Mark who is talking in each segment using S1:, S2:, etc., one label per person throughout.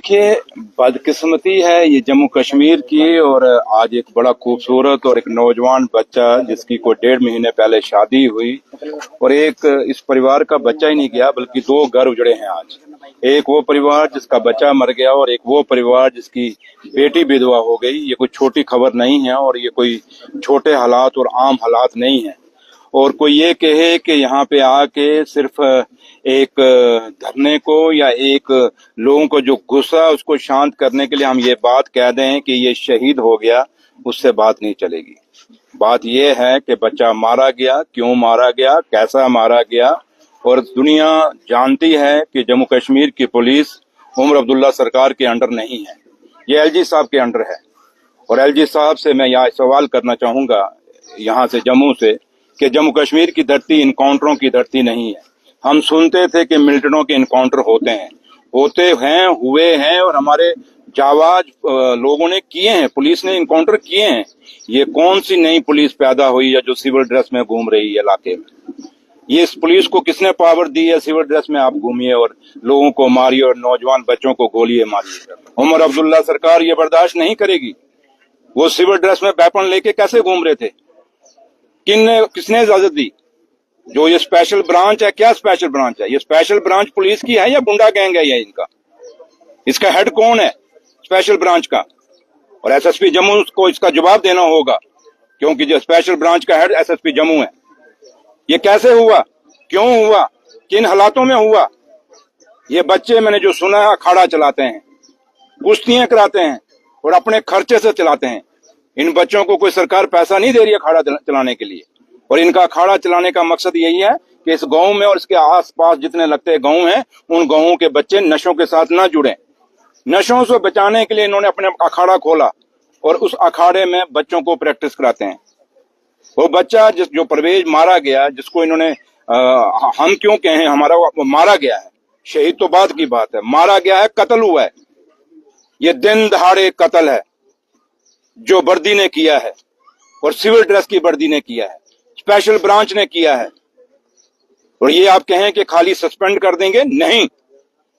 S1: देखिए, बदकिस्मती है ये जम्मू कश्मीर की। और आज एक बड़ा खूबसूरत और एक नौजवान बच्चा जिसकी कोई 1.5 महीने पहले शादी हुई, और एक इस परिवार का बच्चा ही नहीं गया बल्कि 2 घर उजड़े हैं आज। एक वो परिवार जिसका बच्चा मर गया और एक वो परिवार जिसकी बेटी विधवा हो गई। ये कोई छोटी खबर नहीं है और ये कोई छोटे हालात और आम हालात नहीं है। और कोई ये कहे कि यहाँ पे आके सिर्फ एक धरने को या एक लोगों को जो गुस्सा उसको शांत करने के लिए हम ये बात कह दें कि ये शहीद हो गया, उससे बात नहीं चलेगी। बात ये है कि बच्चा मारा गया, क्यों मारा गया, कैसा मारा गया। और दुनिया जानती है कि जम्मू कश्मीर की पुलिस उमर अब्दुल्ला सरकार के अंडर नहीं है, ये एलजी साहब के अंडर है। और एलजी साहब से मैं यहाँ सवाल करना चाहूंगा यहाँ से जम्मू से कि जम्मू कश्मीर की धरती इनकाउंटरों की धरती नहीं है। हम सुनते थे कि मिलिटेंटों के इनकाउंटर होते हैं हुए हैं और हमारे जाबाज लोगों ने किए हैं, पुलिस ने इनकाउंटर किए हैं। ये कौन सी नई पुलिस पैदा हुई है जो सिविल ड्रेस में घूम रही है इलाके में? ये इस पुलिस को किसने पावर दी है? सिविल ड्रेस में आप घूमिए और लोगों को मारिए और नौजवान बच्चों को गोलियां मारिए। उमर अब्दुल्ला सरकार ये बर्दाश्त नहीं करेगी। वो सिविल ड्रेस में वेपन लेके कैसे घूम रहे थे? किसने इजाजत दी? जो ये स्पेशल ब्रांच है, क्या स्पेशल ब्रांच है? ये स्पेशल ब्रांच पुलिस की है या गुंडा गैंग है? ये इनका, इसका हेड कौन है स्पेशल ब्रांच का? और एसएसपी जम्मू को इसका जवाब देना होगा, क्योंकि जो स्पेशल ब्रांच का हेड एसएसपी जम्मू है। ये कैसे हुआ, क्यों हुआ, किन हालातों में हुआ? ये बच्चे मैंने जो सुना है अखाड़ा चलाते हैं, कुश्तियां कराते हैं और अपने खर्चे से चलाते हैं। इन बच्चों को कोई सरकार पैसा नहीं दे रही अखाड़ा चलाने के लिए। और इनका अखाड़ा चलाने का मकसद यही है कि इस गांव में और इसके आसपास जितने लगते गांव हैं उन गांवों के बच्चे नशों के साथ ना जुड़े। नशों से बचाने के लिए इन्होंने अपने अखाड़ा खोला और उस अखाड़े में बच्चों को प्रैक्टिस कराते हैं। वो बच्चा जो परवेज मारा गया, जिसको इन्होंने हम क्यों कहें हमारा, वो मारा गया है। शहीद तो बाद की बात है, मारा गया है, कत्ल हुआ है। ये दिन दहाड़े कत्ल है जो वर्दी ने किया है और सिविल ड्रेस की वर्दी ने किया है, स्पेशल ब्रांच ने किया है। और ये आप कहें कि खाली सस्पेंड कर देंगे, नहीं।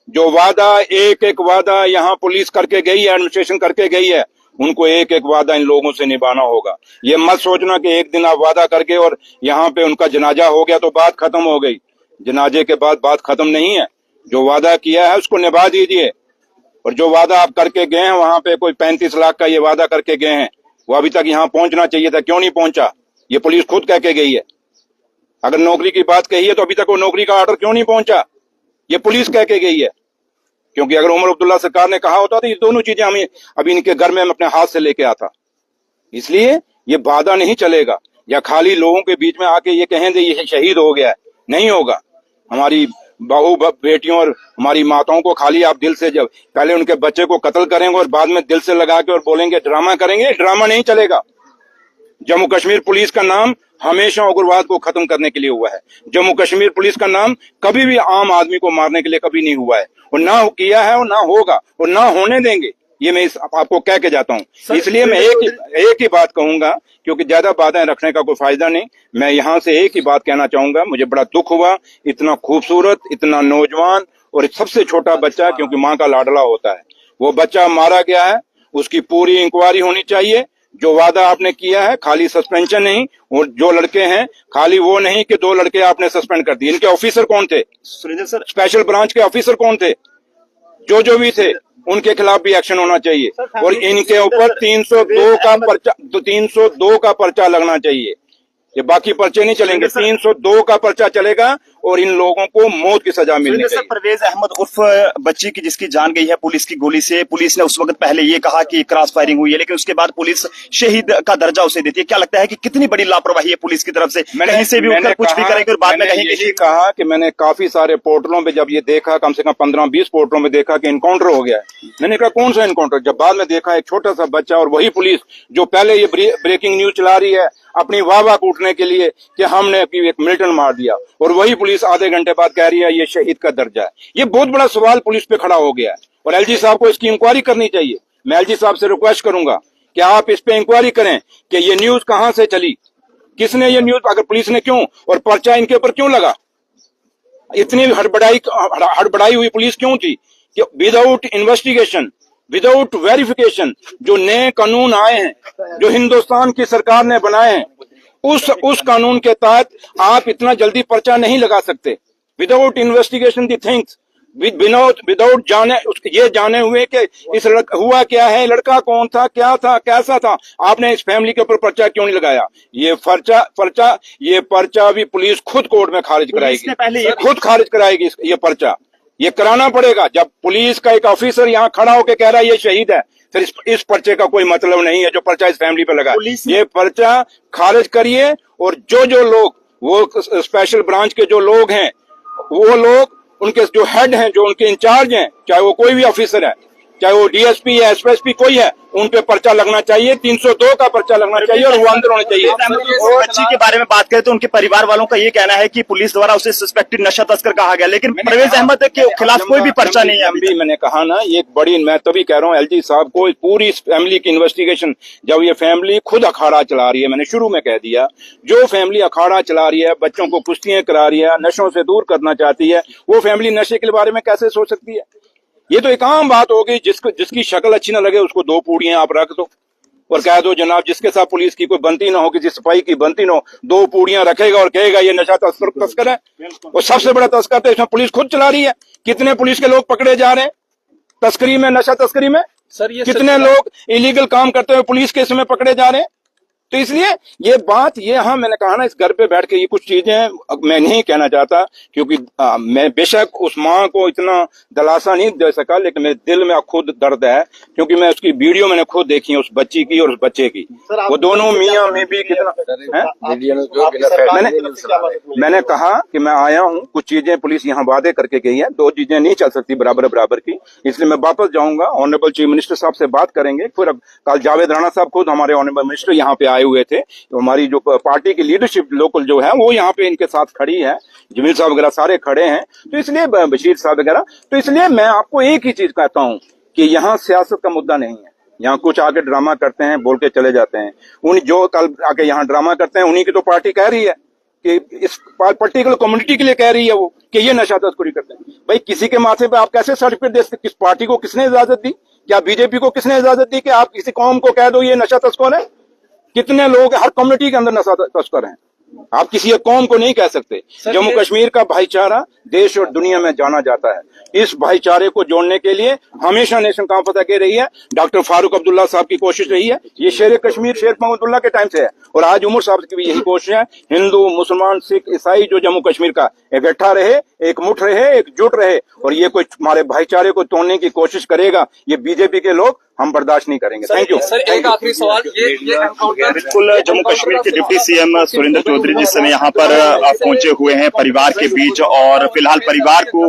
S1: जो वादा, एक एक वादा यहाँ पुलिस करके गई है, एडमिनिस्ट्रेशन करके गई है, उनको एक एक वादा इन लोगों से निभाना होगा। ये मत सोचना कि एक दिन आप वादा करके और यहाँ पे उनका जनाजा हो गया तो बात खत्म हो गई। जनाजे के बाद बात खत्म नहीं है। जो वादा किया है उसको निभा दीजिए। और जो वादा आप करके गए हैं, वहां पे कोई 35 लाख का ये वादा करके गए हैं, वो अभी तक यहाँ पहुंचना चाहिए था, क्यों नहीं पहुंचा? ये पुलिस खुद कह के गई है। अगर नौकरी की बात कही है तो अभी तक वो नौकरी का ऑर्डर क्यों नहीं पहुंचा? ये पुलिस कह के गई है। क्योंकि अगर उमर अब्दुल्ला सरकार ने कहा होता तो ये दोनों चीजें हमें अभी इनके घर में अपने हाथ से लेके आता। इसलिए ये वादा नहीं चलेगा। या खाली लोगों के बीच में आके ये कहें ये शहीद हो गया है, नहीं होगा। हमारी बहू बेटियों और हमारी माताओं को खाली आप दिल से, जब पहले उनके बच्चे को कत्ल करेंगे और बाद में दिल से लगा के और बोलेंगे ड्रामा करेंगे, ड्रामा नहीं चलेगा। जम्मू कश्मीर पुलिस का नाम हमेशा उग्रवाद को खत्म करने के लिए हुआ है। जम्मू कश्मीर पुलिस का नाम कभी भी आम आदमी को मारने के लिए कभी नहीं हुआ है, और ना किया है और ना होगा और ना होने देंगे। ये मैं आपको कह के जाता हूँ। इसलिए मैं एक ही बात कहूंगा, क्योंकि ज्यादा बातें रखने का कोई फायदा नहीं। मैं यहाँ से एक ही बात कहना चाहूंगा, मुझे बड़ा दुख हुआ, इतना खूबसूरत, इतना नौजवान और सबसे छोटा बच्चा, क्योंकि माँ का लाडला होता है, वो बच्चा मारा गया है। उसकी पूरी इंक्वायरी होनी चाहिए। जो वादा आपने किया है, खाली सस्पेंशन नहीं, और जो लड़के हैं खाली वो नहीं कि 2 लड़के आपने सस्पेंड कर दिए। इनके ऑफिसर कौन थे? सुरेंद्र सर, स्पेशल ब्रांच के ऑफिसर कौन थे? जो भी थे उनके खिलाफ भी एक्शन होना चाहिए। और इनके ऊपर 302 का पर्चा लगना चाहिए। ये बाकी पर्चे नहीं चलेंगे, 302 का पर्चा चलेगा और इन लोगों को मौत की सजा मिलनी चाहिए।
S2: परवेज अहमद उर्फ बच्ची की जिसकी जान गई है पुलिस की गोली से, पुलिस ने उस वक्त पहले ये कहा कि क्रॉस फायरिंग हुई है, लेकिन उसके बाद पुलिस शहीद का दर्जा उसे देती है। क्या लगता है कि कितनी बड़ी लापरवाही है पुलिस की तरफ से? कहीं से भी उठकर कुछ भी करेंगे और बाद में कहेंगे।
S1: यही कहा कि मैंने काफी सारे पोर्टलों पे जब ये देखा, कम से कम 15-20 पोर्टलों में देखा कि इनकाउंटर हो गया है। मैंने कहा कौन सा इनकाउंटर? जब बाद में देखा एक छोटा सा बच्चा और वही पुलिस जो पहले ये ब्रेकिंग न्यूज चला रही है अपनी वाह कूटने के लिए कि हमने एक मिलिटेंट मार दिया, और वही पुलिस आधे घंटे बाद कह रही है ये शहीद का दर्जा है। ये बहुत बड़ा सवाल पुलिस पे खड़ा हो गया है और एलजी साहब को इसकी इंक्वायरी करनी चाहिए। मैं एलजी साहब से रिक्वेस्ट करूंगा कि आप इस पे इंक्वायरी करें कि ये न्यूज कहां से चली, किसने ये न्यूज, अगर पुलिस ने क्यों, और पर्चा इनके ऊपर क्यों लगा? इतनी हड़बड़ाई हुई पुलिस क्यों थी? कि विदाउट इन्वेस्टिगेशन, विदाउट वेरिफिकेशन जो नए कानून आए हैं, जो हिंदुस्तान की सरकार ने बनाए हैं, उस कानून के तहत आप इतना जल्दी पर्चा नहीं लगा सकते। Without investigation the things, without ये जाने हुए कि इस हुआ क्या है, लड़का कौन था, क्या था, कैसा था, आपने इस फैमिली के ऊपर पर्चा क्यों नहीं लगाया? ये पर्चा भी पुलिस खुद कोर्ट में खारिज कराएगी, पहले खुद खारिज कराएगी ये पर्चा। ये कराना पड़ेगा। जब पुलिस का एक ऑफिसर यहाँ खड़ा होकर कह रहा है ये शहीद है, फिर इस पर्चे का कोई मतलब नहीं है जो पर्चा इस फैमिली पे लगा। ये पर्चा खारिज करिए, और जो लोग, वो स्पेशल ब्रांच के जो लोग हैं, वो लोग, उनके जो हेड हैं, जो उनके इंचार्ज हैं, चाहे वो कोई भी ऑफिसर है, चाहे वो डीएसपी है, एसपी कोई है, उन पे पर्चा लगना चाहिए, 302 का पर्चा लगना चाहिए, और वो अंदर होने चाहिए।
S2: और बच्ची के बारे में बात करें तो उनके परिवार वालों का ये कहना है कि पुलिस द्वारा उसे सस्पेक्टेड नशा तस्कर कहा गया, लेकिन परवेज अहमद के खिलाफ कोई भी पर्चा नहीं है।
S1: अभी मैंने कहा ना, ये एक बड़ी, मैं तभी कह रहा हूँ एलजी साहब को, पूरी इस फैमिली की इन्वेस्टिगेशन, जब ये फैमिली खुद अखाड़ा चला रही है, मैंने शुरू में कह दिया, जो फैमिली अखाड़ा चला रही है, बच्चों को कुश्तियां करा रही है, नशों से दूर करना चाहती है, वो फैमिली नशे के बारे में कैसे सोच सकती है? ये तो एक आम बात होगी, जिसकी शक्ल अच्छी ना लगे उसको 2 पूड़ियां आप रख दो और कह दो जनाब, जिसके साथ पुलिस की कोई बनती ना हो, किसी सिपाही की बनती ना हो, 2 पूड़ियां रखेगा और कहेगा ये नशा तस्कर है। और सबसे बड़ा तस्कर तो इसमें पुलिस खुद चला रही है। कितने पुलिस के लोग पकड़े जा रहे हैं तस्करी में, नशा तस्करी में? सर, ये कितने लोग इलीगल काम करते हुए पुलिस के इसमें पकड़े जा रहे हैं? तो इसलिए ये बात, ये हाँ मैंने कहा ना, इस घर पे बैठ के ये कुछ चीजें मैं नहीं कहना चाहता, क्योंकि मैं बेशक उस माँ को इतना दिलासा नहीं दे सका, लेकिन मेरे दिल में खुद दर्द है, क्योंकि मैं उसकी वीडियो मैंने खुद देखी है, उस बच्ची की और उस बच्चे की। वो दोनों मियाँ में भी कितना मैंने कहा कि मैं आया हूँ, कुछ चीजें पुलिस यहाँ वादे करके गई है, 2 चीजें नहीं चल सकती बराबर की, इसलिए मैं वापस जाऊंगा। ऑनरेबल चीफ मिनिस्टर साहब से बात करेंगे, फिर कल जावेद राणा साहब खुद हमारे ऑनरेबल मिनिस्टर यहाँ पे आए हुए थे, तो हमारी जो पार्टी की लीडरशिप लोकल जो है वो यहाँ पे इनके साथ खड़ी है, जमील साहब वगैरह सारे खड़े हैं, तो इसलिए बशीर साहब वगैरह, तो इसलिए मैं आपको एक ही चीज कहता हूँ कि यहाँ सियासत का मुद्दा नहीं है। यहाँ कुछ आके ड्रामा करते हैं, बोल के चले जाते हैं। उन जो कल आके यहाँ ड्रामा करते हैं, उन्हीं की तो पार्टी कह रही है कि इस पर्टिकुलर कम्युनिटी के लिए कह रही है वो कि ये नशा तस्करी करते हैं। भाई, किसी के माथे पे आप कैसे सर्टिफिकेट दे सकते? किस पार्टी को किसने इजाजत दी? क्या बीजेपी को किसने इजाजत दी कि आप किसी कौम को कह दो ये नशा तस्कर है? कितने लोग हर कम्युनिटी के अंदर नशा तस्कर हैं, आप किसी एक कौम को नहीं कह सकते। जम्मू कश्मीर का भाईचारा देश और दुनिया में जाना जाता है। इस भाईचारे को जोड़ने के लिए हमेशा नेशनल कॉन्फ्रेंस की रही है, डॉक्टर फारूक अब्दुल्ला साहब की कोशिश रही है, ये शेर कश्मीर शेर महमूदुल्लाह के टाइम से है, और आज उमर साहब की भी यही कोशिश है। हिंदू, मुसलमान, सिख, ईसाई जो जम्मू कश्मीर का इकट्ठा रहे, एक मुठ रहे, एकजुट रहे, और ये कोई हमारे भाईचारे को तोड़ने की कोशिश करेगा, ये बीजेपी के लोग हम बर्दाश्त नहीं करेंगे। Thank you.
S3: सर, एक आखिरी सवाल, ये
S2: बिल्कुल, जम्मू कश्मीर के डिप्टी सीएम सुरेंद्र चौधरी जिस समय यहाँ पर पहुंचे हुए हैं परिवार के बीच, और फिलहाल परिवार को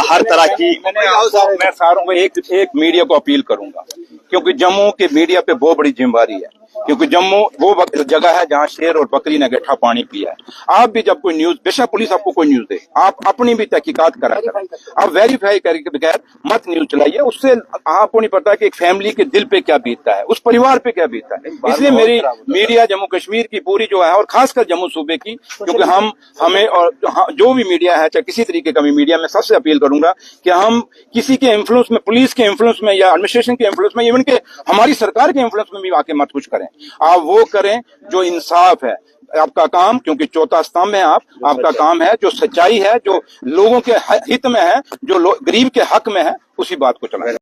S2: हर तरह की,
S1: मैं सारों को एक मीडिया को अपील करूंगा, क्योंकि जम्मू के मीडिया पे बहुत बड़ी जिम्मेदारी है, क्योंकि जम्मू वो जगह है जहाँ शेर और बकरी ने गड्ढा पानी पिया है। आप भी जब कोई न्यूज, बेशक पुलिस आपको कोई न्यूज दे, आप अपनी भी तहकीकात करा करें, आप वेरीफाई करके बगैर मत न्यूज चलाइए। उससे आपको नहीं पता कि एक फैमिली के दिल पे क्या बीतता है, उस परिवार पे क्या बीतता है। इसलिए मेरी मीडिया जम्मू कश्मीर की पूरी जो है, और खासकर जम्मू सूबे की, क्योंकि हमें और जो भी मीडिया है, चाहे किसी तरीके का भी मीडिया, मैं सबसे अपील करूंगा कि हम किसी के इन्फ्लुएंस में, पुलिस के इन्फ्लुएंस में या एडमिनिस्ट्रेशन के इन्फ्लुएंस में, इवन के हमारी सरकार के इन्फ्लुएंस में भी आके मत कुछ करें। आप वो करें जो इंसाफ है, आपका काम, क्योंकि चौथा स्तंभ है आपका काम है, जो सच्चाई है, जो लोगों के हित में है, जो गरीब के हक में है, उसी बात को चलाएं।